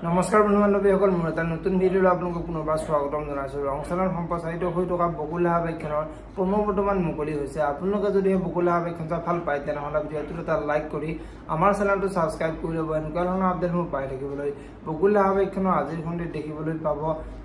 নমস্কাৰ বন্ধু বান্ধৱীসকল, মোৰ এটা নতুন ভিডিঅ'লৈ আপোনালোকক পুনৰবাৰ স্বাগতম জনাইছোঁ। ৰংচালাৰ সম্প্ৰচাৰিত হৈ থকা বকুল আহ্বায়কখনৰ পুনৰ বৰ্তমান মুকলি হৈছে। আপোনালোকে যদি সেই বকুল আহ্বায়কখন চাই ভাল পায় তেনেহ'লে ভিডিঅ'টোত এটা লাইক কৰি আমাৰ চেনেলটো ছাবস্ক্ৰাইব কৰি ল'ব এনেকুৱা ধৰণৰ আপডেটসমূহ পাই থাকিবলৈ। বকুল আহ্বায়কখনৰ আজিৰ খণ্ডিত দেখিবলৈ পাব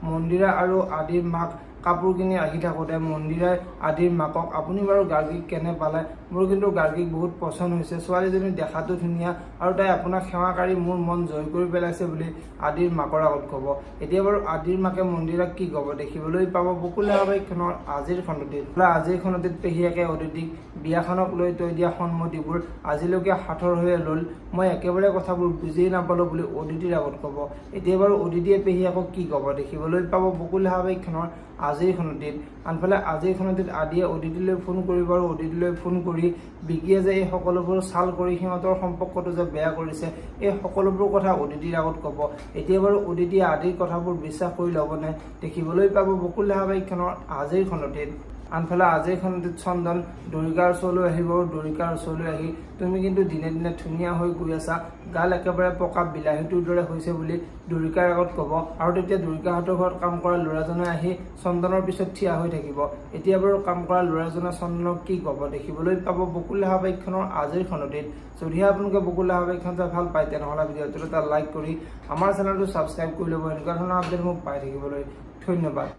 মন্দিৰা আৰু আদিৰ মাক কাপোৰ কিনি আহি থাকোঁতে মন্দিৰা আদিৰ মাকক আপুনি বাৰু গাৰ্গীক কেনে পালে? মোৰ কিন্তু গাৰ্গীক বহুত পচন্দ হৈছে। ছোৱালীজনী দেখাটো ধুনীয়া আৰু তাই আপোনাক সেৱা কৰি মোৰ মন জয় কৰি পেলাইছে বুলি আদিৰ মাকৰ আগত ক'ব। এতিয়া বাৰু আদিৰ মাকে মন্দিৰাক কি ক'ব দেখিবলৈ পাব বকুল আহ্বায়কখনৰ আজিৰ খণ্ডটিত। আজিৰ খণ্ডটিত পেহীয়েকে অদিতিক বিয়াখনক লৈ তৈ দিয়া সন্মতিবোৰ আজিলৈকে সাঁথৰ হৈয়ে ল'ল। মই একেবাৰে কথাবোৰ বুজিয়েই নাপালোঁ বুলি অদিতিৰ আগত ক'ব। এতিয়া বাৰু অদিতিয়ে পেহীয়েকক কি ক'ব দেখিবলৈ পাব বকুল আহ্বায়কখনৰ আজিৰ খণ্ডটিত। আনফালে আজিৰ খণ্ডটিত আদিয়ে অদিতিলৈ ফোন কৰিব আৰু অদিতিলৈ ফোন কৰি বিকিয়ে যে এই সকলোবোৰ চাল কৰি সিহঁতৰ সম্পৰ্কটো যে বেয়া কৰিছে এই সকলোবোৰ কথা অদিতিৰ আগত ক'ব। এতিয়া বাৰু অদিতিয়ে আদিৰ কথাবোৰ বিশ্বাস কৰি ল'বনে দেখিবলৈ পাব বকুল আহ্বায়কখনৰ আজিৰ খণ্ডটিত। আনফালে আজিৰ খণ্ডটিত চন্দন দৰিকাৰ ওচৰলৈ আহিব আৰু দৰিকাৰ ওচৰলৈ আহি তুমি কিন্তু দিনে দিনে ধুনীয়া হৈ গৈ আছা, গাল একেবাৰে পকা বিলাহীটোৰ দৰে হৈছে বুলি দৰিকাৰ আগত ক'ব। আৰু তেতিয়া দৰিকাহঁতৰ ঘৰত কাম কৰা ল'ৰাজনে আহি চন্দনৰ পিছত থিয় হৈ থাকিব। এতিয়া বাৰু কাম কৰা ল'ৰাজনে চন্দনক কি ক'ব দেখিবলৈ পাব বকুল আহ্বায়কখনৰ আজিৰ খণ্ডটিত। যদিহে আপোনালোকে বকুল আহ্বায়কখন চাই ভাল পায় তেনেহ'লে ভিডিঅ'টোত এটা লাইক কৰি আমাৰ চেনেলটো ছাবস্ক্ৰাইব কৰি ল'ব এনেকুৱা ধৰণৰ আপডেটসমূহ পাই থাকিবলৈ। ধন্যবাদ।